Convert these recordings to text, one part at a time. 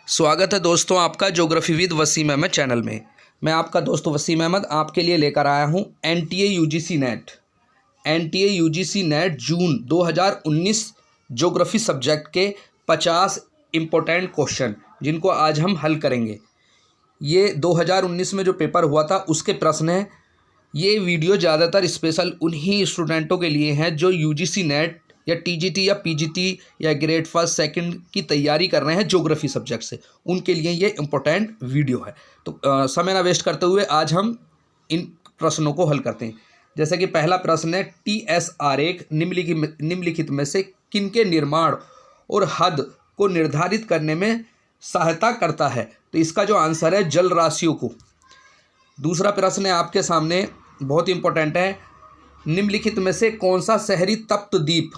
स्वागत है दोस्तों आपका geography with Wasim Ahmad channel में। मैं आपका दोस्त वसीम अहमद आपके लिए लेकर आया हूं एनटीए यूजीसी नेट जून 2019 ज्योग्राफी सब्जेक्ट के 50 इम्पोर्टेंट क्वेश्चन जिनको आज हम हल करेंगे। ये 2019 में जो पेपर हुआ था उसके प्रश्न हैं। ये वीडियो ज़्यादातर स्पेशल उन्हीं स्टूडेंटों के लिए हैं जो यूजीसी नेट या टीजीटी या पीजीटी या ग्रेड फर्स्ट सेकंड की तैयारी कर रहे हैं ज्योग्राफी सब्जेक्ट से, उनके लिए ये इम्पोर्टेंट वीडियो है। तो समय ना वेस्ट करते हुए आज हम इन प्रश्नों को हल करते हैं। जैसे कि पहला प्रश्न है, टीएस आरेख निम्नलिखित में से किनके निर्माण और हद को निर्धारित करने में सहायता करता है? तो इसका जो आंसर है जल राशियों को। दूसरा प्रश्न है आपके सामने, बहुत इंपॉर्टेंट है, निम्नलिखित में से कौन सा शहरी तप्त द्वीप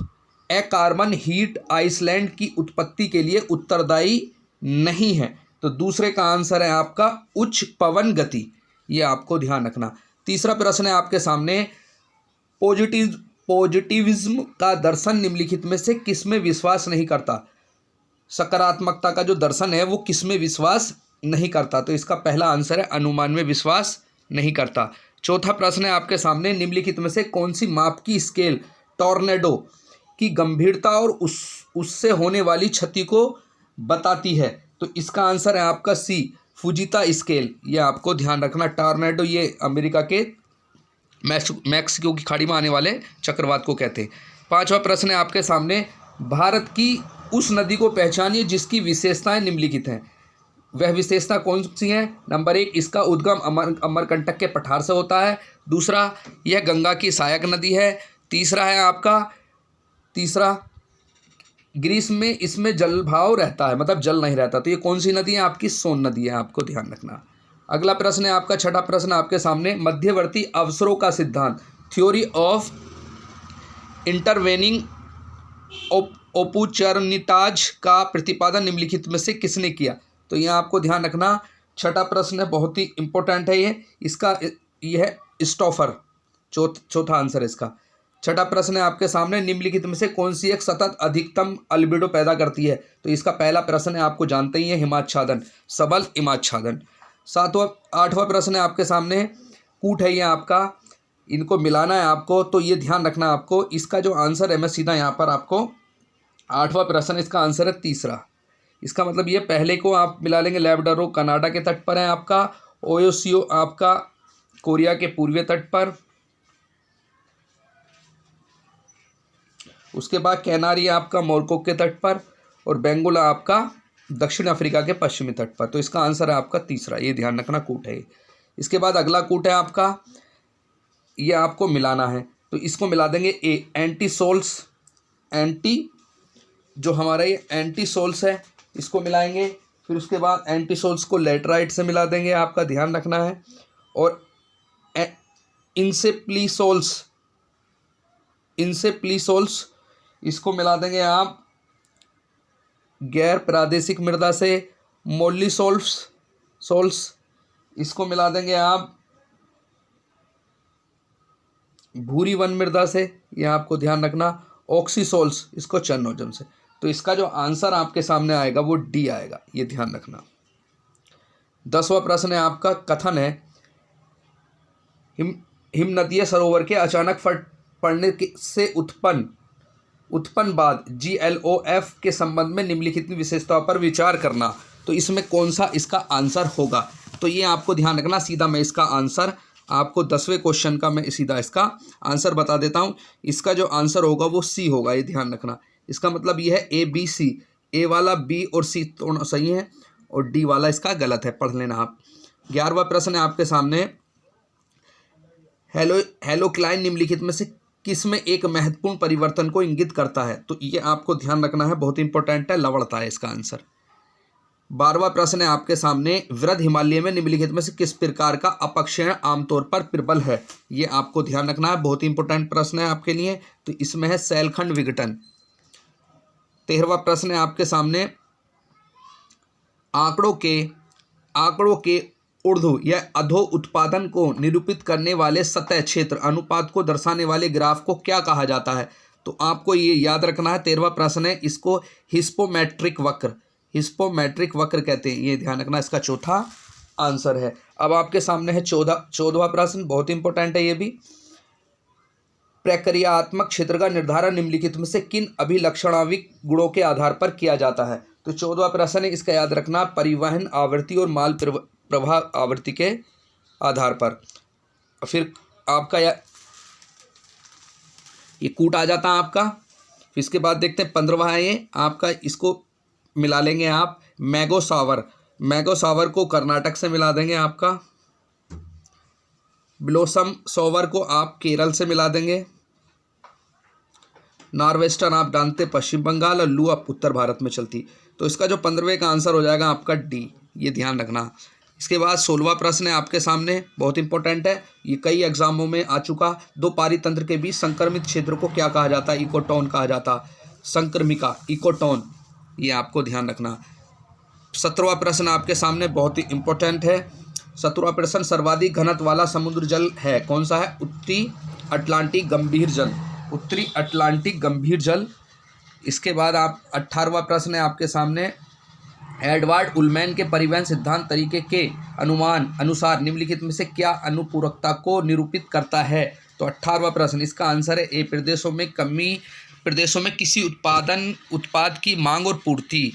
कार्बन हीट आइसलैंड की उत्पत्ति के लिए उत्तरदायी नहीं है? तो दूसरे का आंसर है आपका उच्च पवन गति। ये आपको ध्यान रखना। तीसरा प्रश्न है आपके सामने, पॉजिटिविज्म का दर्शन निम्नलिखित में से किसमें विश्वास नहीं करता? सकारात्मकता का जो दर्शन है वो किसमें विश्वास नहीं करता? तो इसका पहला आंसर है अनुमान में विश्वास नहीं करता। चौथा प्रश्न है आपके सामने, निम्नलिखित में से कौन सी माप की स्केल टॉर्नेडो की गंभीरता और उससे होने वाली क्षति को बताती है? तो इसका आंसर है आपका सी, फुजीता स्केल। ये आपको ध्यान रखना। टॉर्नेडो ये अमेरिका के मैक्सिको की खाड़ी में आने वाले चक्रवात को कहते हैं। पांचवा प्रश्न है आपके सामने, भारत की उस नदी को पहचानिए जिसकी विशेषताएं निम्नलिखित हैं। वह विशेषता कौन सी है? नंबर 1, इसका उद्गम अमरकंटक के पठार से होता है। दूसरा, यह गंगा की सहायक नदी है। तीसरा है आपका ग्रीस में इसमें जलभाव रहता है, मतलब जल नहीं रहता। तो ये कौन सी नदी है? आपकी सोन नदी है, आपको ध्यान रखना। अगला प्रश्न है आपका छठा प्रश्न आपके सामने, मध्यवर्ती अवसरों का सिद्धांत थ्योरी ऑफ इंटरवेनिंग ऑपर्चुनिटीज का प्रतिपादन निम्नलिखित में से किसने किया? तो यह आपको ध्यान रखना। छठा प्रश्न है, बहुत ही इंपॉर्टेंट है यह स्टॉफर। चौथा आंसर है इसका। छठा प्रश्न है आपके सामने, निम्नलिखित में से कौन सी एक सतत अधिकतम अल्बिडो पैदा करती है? तो इसका पहला प्रश्न है, आपको जानते ही है, हिमाच्छादन, सबल हिमाच्छादन। आठवां प्रश्न है आपके सामने, कूट है ये आपका, इनको मिलाना है आपको। तो ये ध्यान रखना आपको। इसका जो आंसर है, मैं सीधा यहाँ पर आपको, आठवां प्रश्न इसका आंसर है तीसरा। इसका मतलब ये पहले को आप मिला लेंगे, लैब्राडोर कनाडा के तट पर है आपका, ओयोसियो आपका कोरिया के पूर्वी तट पर, उसके बाद कैनारी आपका मोरक्को के तट पर, और बेंगोला आपका दक्षिण अफ्रीका के पश्चिमी तट पर। तो इसका आंसर है आपका तीसरा। ये ध्यान रखना, कूट है। इसके बाद अगला कूट है आपका, ये आपको मिलाना है। तो इसको मिला देंगे जो हमारा ये एंटीसोल्स है इसको मिलाएंगे। फिर उसके बाद एंटीसोल्स को लेटराइट से मिला देंगे, आपका ध्यान रखना है। और इंसेप्लीसोल्स इसको मिला देंगे आप गैर प्रादेशिक मृदा से। मोलिसोल्स इसको मिला देंगे आप भूरी वन मृदा से, यह आपको ध्यान रखना। ऑक्सीसोल्स इसको चरनोजम से। तो इसका जो आंसर आपके सामने आएगा वो डी आएगा, ये ध्यान रखना। 10वां प्रश्न है आपका, कथन है हिमनदीय सरोवर के अचानक फट पड़ने से उत्पन्न बाद GLOF के संबंध में निम्नलिखित विशेषताओं पर विचार करना। तो इसमें कौन सा इसका आंसर होगा? तो ये आपको ध्यान रखना। सीधा मैं इसका आंसर आपको 10वें क्वेश्चन का मैं सीधा इसका आंसर बता देता हूँ। इसका जो आंसर होगा वो सी होगा, ये ध्यान रखना। इसका मतलब ये है ABC, ए वाला B और C दोनों सही है और D वाला इसका गलत है, पढ़ लेना आप। 11वां प्रश्न है आपके सामने, हेलोक्लाइन निम्नलिखित में से किसमें एक महत्वपूर्ण परिवर्तन को इंगित करता है? तो ये आपको ध्यान रखना है, बहुत इंपॉर्टेंट है, लवणता है इसका आंसर। 12वां प्रश्न है आपके सामने, वृद्ध हिमालय में निम्नलिखित में से किस प्रकार का अपक्षयण आमतौर पर प्रबल है? ये आपको ध्यान रखना है, बहुत इंपॉर्टेंट प्रश्न है आपके लिए। तो इसमें है शैलखंड विघटन। 13वां प्रश्न है आपके सामने, आंकड़ों के ऊर्ध्व या अधो उत्पादन को निरूपित करने वाले सतह क्षेत्र अनुपात को दर्शाने वाले ग्राफ को क्या कहा जाता है? तो आपको ये याद रखना है। 13वां प्रश्न है, इसको हिस्पोमेट्रिक वक्र हिस्पोमेट्रिक वक्र कहते हैं, ये ध्यान रखना, इसका चौथा आंसर है। अब आपके सामने है 14वां प्रश्न, बहुत इंपॉर्टेंट है ये भी। प्रक्रियात्मक क्षेत्र का निर्धारण निम्नलिखित में से किन अभिलक्षणात्मक गुणों के आधार पर किया जाता है? तो 14वां प्रश्न है, इसका याद रखना, परिवहन आवृत्ति और माल प्रवाह आवृत्ति के आधार पर। फिर आपका ये कूट आ जाता है आपका। फिर इसके बाद देखते हैं 15वां है ये आपका, इसको मिला लेंगे आप, मैगो सावर को कर्नाटक से मिला देंगे आपका। ब्लोसम सोवर को आप केरल से मिला देंगे। नॉर्वेस्टर्न आप जानते पश्चिम बंगाल, और लू आप उत्तर भारत में चलती। तो इसका जो 15वें का आंसर हो जाएगा आपका डी, ये ध्यान रखना। इसके बाद 16वां प्रश्न है आपके सामने, बहुत इंपॉर्टेंट है, ये कई एग्जामों में आ चुका। दो पारीतंत्र के बीच संक्रमित क्षेत्र को क्या कहा जाता है? इकोटोन कहा जाता, संक्रमिका, इकोटोन, ये आपको ध्यान रखना। 17वां प्रश्न आपके सामने बहुत ही इंपॉर्टेंट है। 17वां प्रश्न, सर्वाधिक घनत्व वाला समुद्र जल है, कौन सा है? उत्तरी अटलांटिक गंभीर जल, उत्तरी अटलांटिक गंभीर जल। इसके बाद आप 18वां प्रश्न है आपके सामने, एडवर्ड उलमैन के परिवहन सिद्धांत तरीके के अनुमान अनुसार निम्नलिखित में से क्या अनुपूरकता को निरूपित करता है? तो 18वां प्रश्न, इसका आंसर है ए, प्रदेशों में किसी उत्पाद की मांग और पूर्ति।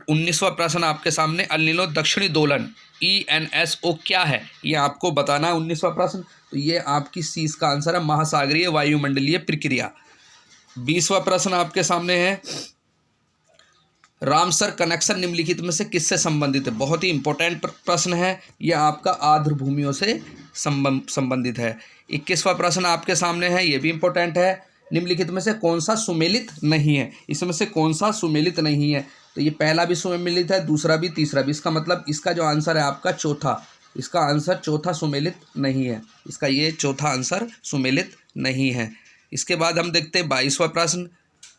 19वां प्रश्न आपके सामने, अल नीनो दक्षिणी दोलन ENSO क्या है? ये आपको बताना है 19वां प्रश्न। तो ये आपकी सी, इसका आंसर है महासागरीय वायुमंडलीय प्रक्रिया। 20वां प्रश्न आपके सामने है, रामसर कनेक्शन निम्नलिखित में से किससे संबंधित है? बहुत ही इंपॉर्टेंट प्रश्न है, यह आपका आर्द्र भूमियों से संबंधित है। 21वां प्रश्न आपके सामने है, ये भी इंपॉर्टेंट है, निम्नलिखित में से कौन सा सुमेलित नहीं है? इसमें से कौन सा सुमेलित नहीं है? तो ये पहला भी सुमेलित है, दूसरा भी, तीसरा भी। इसका मतलब इसका जो आंसर है आपका चौथा, इसका आंसर चौथा सुमेलित नहीं है, इसका ये चौथा आंसर सुमेलित नहीं है। इसके बाद हम देखते हैं 22वां प्रश्न,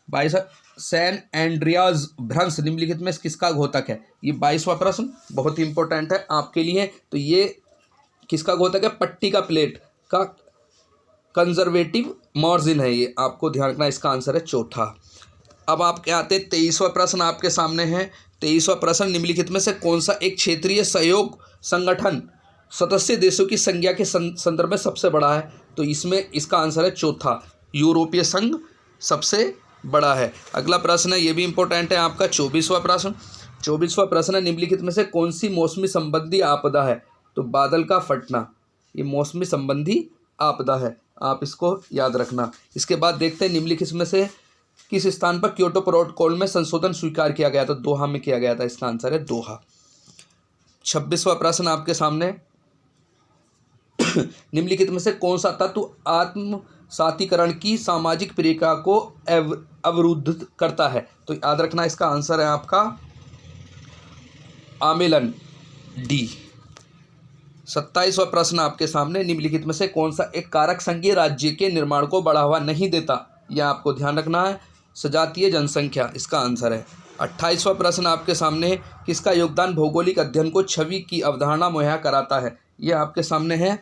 22वां, सैन एंड्रियाज भ्रंश निम्नलिखित में किसका घोतक है? ये 22वां प्रश्न बहुत ही इंपॉर्टेंट है आपके लिए। तो ये किसका घोतक है? पट्टी का प्लेट का कंजर्वेटिव मार्जिन है, ये आपको ध्यान रखना, इसका आंसर है चौथा। अब आपके आते 23वां प्रश्न आपके सामने है। 23वां प्रश्न, निम्नलिखित में से कौन सा एक क्षेत्रीय सहयोग संगठन सदस्य देशों की संख्या के संदर्भ में सबसे बड़ा है? तो इसमें इसका आंसर है चौथा, यूरोपीय संघ सबसे बड़ा है। अगला प्रश्न है, ये भी इंपॉर्टेंट है आपका 24वां प्रश्न। 24वां प्रश्न है, निम्नलिखित में से कौन सी मौसमी संबंधी आपदा है? तो बादल का फटना, ये मौसमी संबंधी आपदा है, आप इसको याद रखना। इसके बाद देखते हैं निम्नलिखित में से किस स्थान पर क्योटो प्रोटोकॉल में संशोधन स्वीकार किया गया था? दोहा में किया गया था, इसका आंसर है दोहा। 26वां प्रश्न आपके सामने, निम्नलिखित में से कौन सा तत्व आत्मसातीकरण की सामाजिक प्रक्रिया को अवरुद्ध करता है? तो याद रखना, इसका आंसर है आपका आमेलन, डी। 27वां प्रश्न आपके सामने, निम्नलिखित में से कौन सा एक कारक संघीय राज्य के निर्माण को बढ़ावा नहीं देता? यह आपको ध्यान रखना है, सजातीय जनसंख्या, इसका आंसर है। 28वां प्रश्न आपके सामने, किसका योगदान भौगोलिक अध्ययन को छवि की अवधारणा मुहैया कराता है? यह आपके सामने है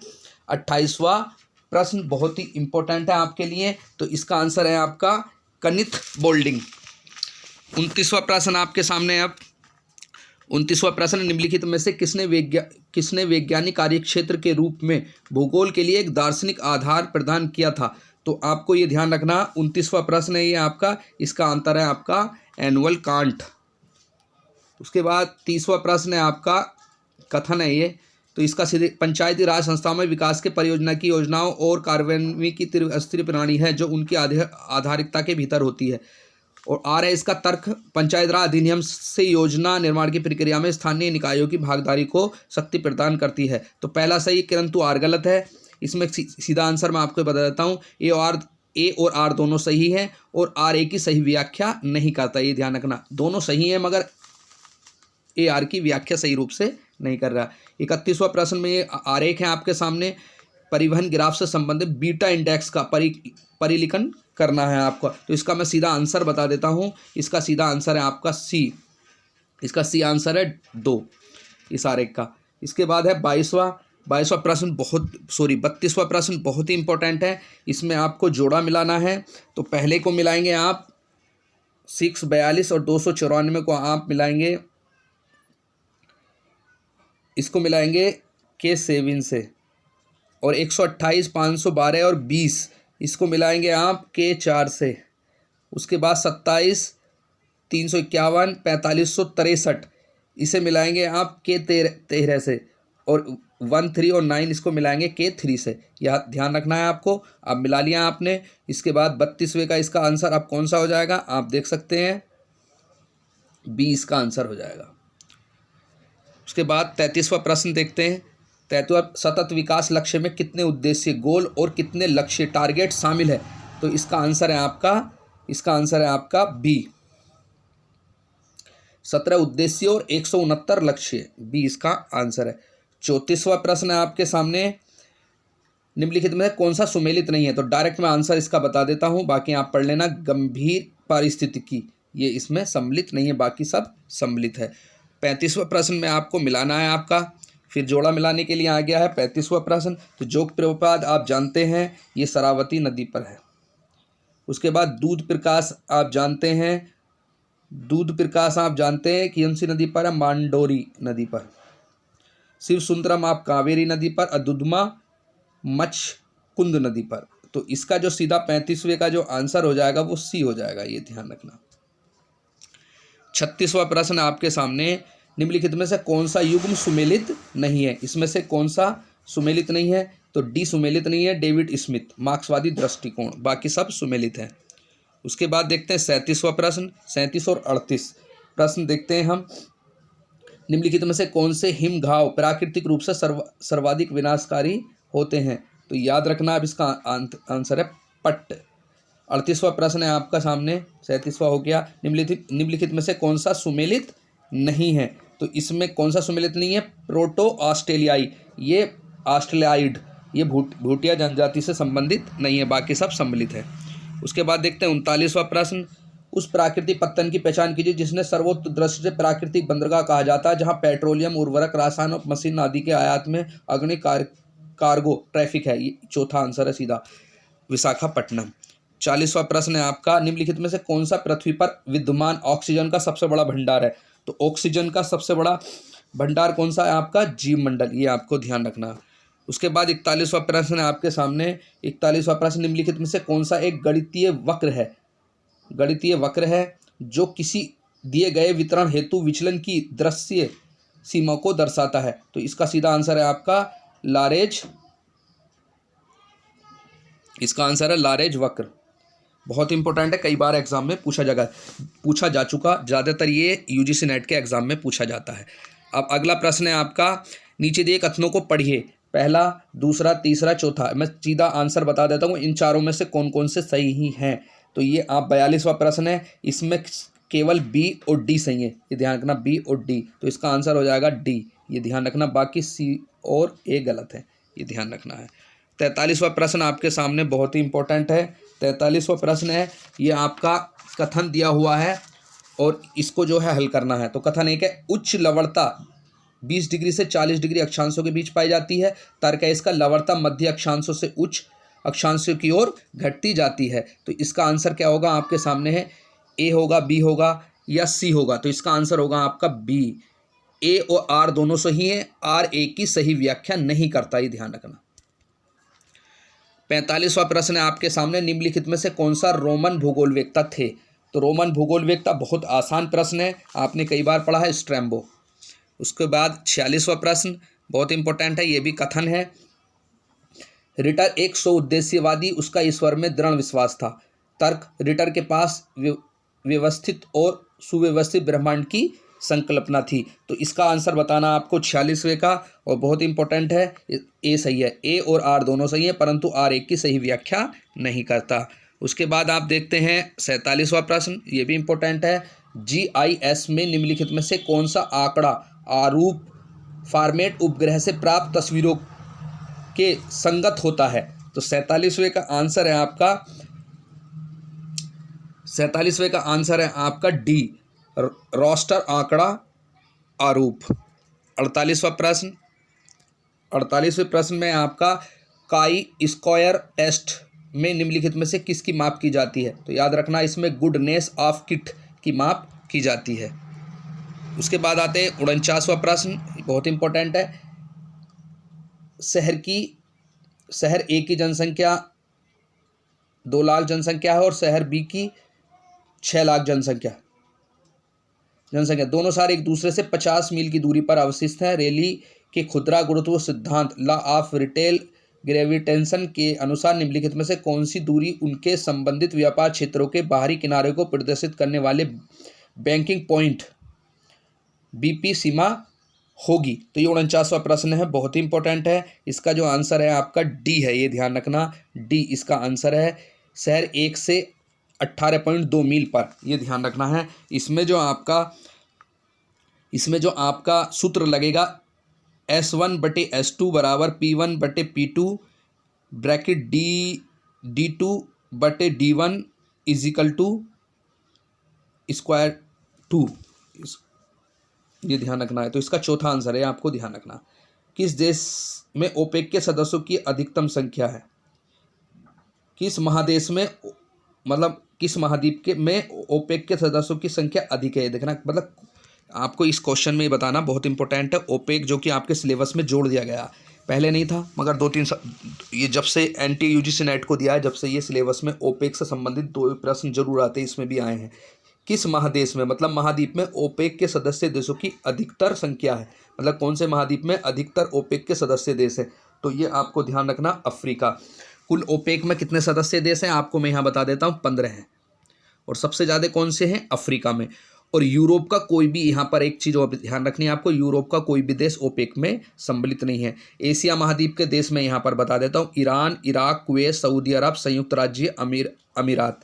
28वां प्रश्न, बहुत ही इंपॉर्टेंट है आपके लिए। तो इसका आंसर है आपका कनिथ बोल्डिंग। 29वां प्रश्न आपके सामने। अब 29वां प्रश्न, निम्नलिखित में से किसने वैज्ञानिक कार्यक्षेत्र के रूप में भूगोल के लिए एक दार्शनिक आधार प्रदान किया था? तो आपको ये ध्यान रखना, 29वां प्रश्न है ये आपका, इसका आंसर है आपका एनुअल कांट। उसके बाद 30वां प्रश्न है आपका, कथन है ये, तो इसका सीधे पंचायती राज संस्थाओं में विकास के परियोजना की योजनाओं और कार्यान्वयन की त्रिस्तरीय प्रणाली है जो उनकी आधारिकता के भीतर होती है। और आ रहा है इसका तर्क, पंचायत राज अधिनियम से योजना निर्माण की प्रक्रिया में स्थानीय निकायों की भागीदारी को शक्ति प्रदान करती है। तो पहला सही, किंतु आर गलत है। इसमें सीधा आंसर मैं आपको बता देता हूँ, ए और आर दोनों सही हैं, और आर ए की सही व्याख्या नहीं करता, ये ध्यान रखना। दोनों सही हैं मगर ए आर की व्याख्या सही रूप से नहीं कर रहा। 31वां प्रश्न में ये आरेख है आपके सामने, परिवहन ग्राफ से संबंधित बीटा इंडेक्स का परिलिखन करना है आपको। तो इसका मैं सीधा आंसर बता देता हूँ, इसका सीधा आंसर है आपका सी, इसका सी आंसर है 2 इस आरेख का। इसके बाद है 22वां प्रश्न, 32वां प्रश्न बहुत ही इंपॉर्टेंट है। इसमें आपको जोड़ा मिलाना है, तो पहले को मिलाएंगे आप 642 और 294 को आप मिलाएंगे, इसको मिलाएंगे K7 से, और 128, 512 और 20 इसको मिलाएंगे आप K4 से। उसके बाद 27, 351, 4563 इसे मिलाएंगे आप K13 से, और 1, 3 और 9 इसको मिलाएंगे K3 से। यह ध्यान रखना है आपको। अब मिला लिया आपने। इसके बाद 32वें का इसका आंसर अब कौन सा हो जाएगा, आप देख सकते हैं 20 का आंसर हो जाएगा। उसके बाद 33वां प्रश्न देखते हैं। 33वां, सतत विकास लक्ष्य में कितने उद्देश्य, गोल और कितने लक्ष्य टारगेट शामिल है? तो इसका आंसर है आपका बी, 17 उद्देश्य और 169 लक्ष्य, बी इसका आंसर है। 34वां प्रश्न है आपके सामने, निम्नलिखित में कौन सा सुमेलित नहीं है? तो डायरेक्ट मैं आंसर इसका बता देता हूं, बाकी आप पढ़ लेना। गंभीर पारिस्थितिकी, ये इसमें सम्मिलित नहीं है, बाकी सब सम्मिलित है। 35वां प्रश्न में आपको मिलाना है आपका, फिर जोड़ा मिलाने के लिए आ गया है 35वां प्रश्न। तो जोग प्रपात आप जानते हैं ये शरावती नदी पर है। उसके बाद दूध प्रकाश आप जानते हैं कि कौन सी नदी पर है, मांडोरी नदी पर। शिव सुंदरम आप कावेरी नदी पर, अदुदमा मच्छकुंद नदी पर। तो इसका जो सीधा 35वें का जो आंसर हो जाएगा वो सी हो जाएगा, ये ध्यान रखना। 36वां प्रश्न आपके सामने, निम्नलिखित में से कौन सा युग्म सुमेलित नहीं है? इसमें से कौन सा सुमेलित नहीं है? तो डी सुमेलित नहीं है, डेविड स्मिथ, मार्क्सवादी दृष्टिकोण, बाकी सब सुमेलित हैं। उसके बाद देखते हैं 37वां प्रश्न, 37 और 38 प्रश्न देखते हैं हम। निम्नलिखित में से कौन से हिम घाव प्राकृतिक रूप से सर्वाधिक विनाशकारी होते हैं? तो याद रखना, अब इसका आंसर है पट्ट। 38वां प्रश्न है आपका सामने, 37वां हो गया। निम्नलिखित में से कौन सा सुमेलित नहीं है? तो इसमें कौन सा सुमेलित नहीं है? प्रोटो ऑस्ट्रेलियाई, ये ऑस्ट्रेलियाइड, ये भूटिया जनजाति से संबंधित नहीं है, बाकी सब सम्मिलित है। उसके बाद देखते हैं 39वां प्रश्न, उस प्राकृतिक पत्तन की पहचान कीजिए जिसने सर्वोच्च दृष्टि से प्राकृतिक बंदरगाह कहा जाता है, जहां पेट्रोलियम, उर्वरक, रसायन और मशीन आदि के आयात में अग्नि कार्गो ट्रैफिक है। ये चौथा आंसर है सीधा, विशाखापट्टनम। 40वां प्रश्न है आपका, निम्नलिखित में से कौन सा पृथ्वी पर विद्यमान ऑक्सीजन का सबसे बड़ा भंडार है? तो ऑक्सीजन का सबसे बड़ा भंडार कौन सा है आपका? जीवमंडल, ये आपको ध्यान रखना। उसके बाद 41वां प्रश्न है आपके सामने। 41वां प्रश्न, निम्नलिखित में से कौन सा एक गणितीय वक्र है जो किसी दिए गए वितरण हेतु विचलन की दृश्य सीमा को दर्शाता है? तो इसका सीधा आंसर है आपका लारेज, इसका आंसर है लारेज वक्र। बहुत इंपॉर्टेंट है, कई बार एग्जाम में पूछा जा चुका, ज़्यादातर ये यूजीसी नेट के एग्जाम में पूछा जाता है। अब अगला प्रश्न है आपका, नीचे दिए कथनों को पढ़िए, पहला, दूसरा, तीसरा, चौथा। मैं सीधा आंसर बता देता हूँ, इन चारों में से कौन कौन से सही ही हैं। तो ये आप 42वां प्रश्न है, इसमें केवल बी और डी सही है, ये ध्यान रखना, बी और डी। तो इसका आंसर हो जाएगा डी, ये ध्यान रखना। बाकी सी और ए गलत है, ये ध्यान रखना है। 43वां प्रश्न आपके सामने बहुत ही इंपॉर्टेंट है। 43वां प्रश्न है, ये आपका कथन दिया हुआ है और इसको जो है हल करना है। तो कथन एक है, उच्च लवणता 20 डिग्री से 40 डिग्री अक्षांशों के बीच पाई जाती है। तर्क है इसका, लवणता मध्य अक्षांशों से उच्च अक्षांशों की ओर घटती जाती है। तो इसका आंसर क्या होगा आपके सामने है, ए होगा, बी होगा या सी होगा? तो इसका आंसर होगा आपका बी। ए और आर दोनों सही है, आर ए की सही व्याख्या नहीं करता, ये ध्यान रखना। 45वां प्रश्न है आपके सामने, निम्नलिखित में से कौन सा रोमन भूगोलवेत्ता थे? तो रोमन भूगोलवेत्ता बहुत आसान प्रश्न है, आपने कई बार पढ़ा है, स्ट्रैम्बो। उसके बाद 46वां प्रश्न बहुत इंपॉर्टेंट है, ये भी कथन है। रिटर एक उद्देश्यवादी, उसका ईश्वर में दृढ़ विश्वास था। तर्क, रिटर के पास व्यवस्थित और सुव्यवस्थित ब्रह्मांड की संकल्पना थी। तो इसका आंसर बताना आपको 46वें का, और बहुत इंपॉर्टेंट है, ए सही है, ए और आर दोनों सही है, परंतु आर एक की सही व्याख्या नहीं करता। उसके बाद आप देखते हैं 47वां प्रश्न, ये भी इंपॉर्टेंट है। GIS में निम्नलिखित में से कौन सा आंकड़ा आरूप फॉर्मेट उपग्रह से प्राप्त तस्वीरों के संगत होता है? तो 47वें का आंसर है आपका, 47वें का आंसर है आपका डी, रोस्टर आंकड़ा आरूप। 48वां प्रश्न में आपका काई स्क्वायर टेस्ट में निम्नलिखित में से किसकी माप की जाती है? तो याद रखना इसमें गुडनेस ऑफ किट की माप की जाती है। उसके बाद आते हैं 49वां प्रश्न, बहुत इंपॉर्टेंट है। शहर ए की जनसंख्या 2 लाख जनसंख्या है और शहर बी की 6 लाख जनसंख्या दोनों शहर एक दूसरे से 50 मील की दूरी पर अवस्थित हैं। रेली के खुदरा गुरुत्व सिद्धांत लॉ ऑफ रिटेल ग्रेविटेशन के अनुसार निम्नलिखित में से कौन सी दूरी उनके संबंधित व्यापार क्षेत्रों के बाहरी किनारे को प्रदर्शित करने वाले बैंकिंग पॉइंट बीपी सीमा होगी? तो ये 49वां प्रश्न है, बहुत ही इंपॉर्टेंट है। इसका जो आंसर है आपका डी है, ये ध्यान रखना, डी इसका आंसर है। शहर 1 से 18.2 मील पर, ये ध्यान रखना है। इसमें जो आपका सूत्र लगेगा S1/S2 बराबर P1/P2 bracket D2/D1 is equal to square 2, ये ध्यान रखना है। तो इसका चौथा आंसर है, आपको ध्यान रखना। किस देश में ओपेक के सदस्यों की अधिकतम संख्या है? किस महादेश में, मतलब किस महाद्वीप के में ओपेक के सदस्यों की संख्या अधिक है? देखना, मतलब आपको इस क्वेश्चन में बताना बहुत इंपॉर्टेंट है। ओपेक जो कि आपके सिलेबस में जोड़ दिया गया, पहले नहीं था, मगर 2-3 ये जब से NTA UGC नेट को दिया है, जब से ये सिलेबस में ओपेक से संबंधित 2 प्रश्न जरूर आते हैं, इसमें भी आए हैं। किस महादेश में, मतलब महाद्वीप में ओपेक के सदस्य देशों की अधिकतर संख्या है? मतलब कौन से महाद्वीप में अधिकतर ओपेक के सदस्य देश है? तो ये आपको ध्यान रखना, अफ्रीका। कुल ओपेक में कितने सदस्य देश हैं आपको मैं यहाँ बता देता हूँ, 15 हैं। और सबसे ज़्यादा कौन से हैं? अफ्रीका में। और यूरोप का कोई भी, यहाँ पर एक चीज़ और ध्यान रखनी है आपको, यूरोप का कोई भी देश ओपेक में सम्मिलित नहीं है। एशिया महाद्वीप के देश में यहाँ पर बता देता हूँ, ईरान, इराक, कुवैत, सऊदी अरब, संयुक्त राज्य अमीरात।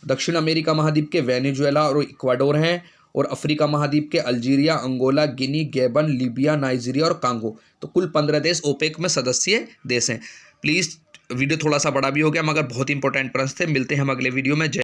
दक्षिण अमेरिका महाद्वीप के वेनेजुएला और इक्वाडोर हैं। और अफ्रीका महाद्वीप के अल्जीरिया, अंगोला, गिनी, गैबन, लीबिया, नाइजीरिया और कांगो। तो कुल 15 देश ओपेक में सदस्य देश हैं। प्लीज़, वीडियो थोड़ा सा बड़ा भी हो गया, मगर बहुत इंपॉर्टेंट प्रश्न थे। मिलते हैं हम अगले वीडियो में।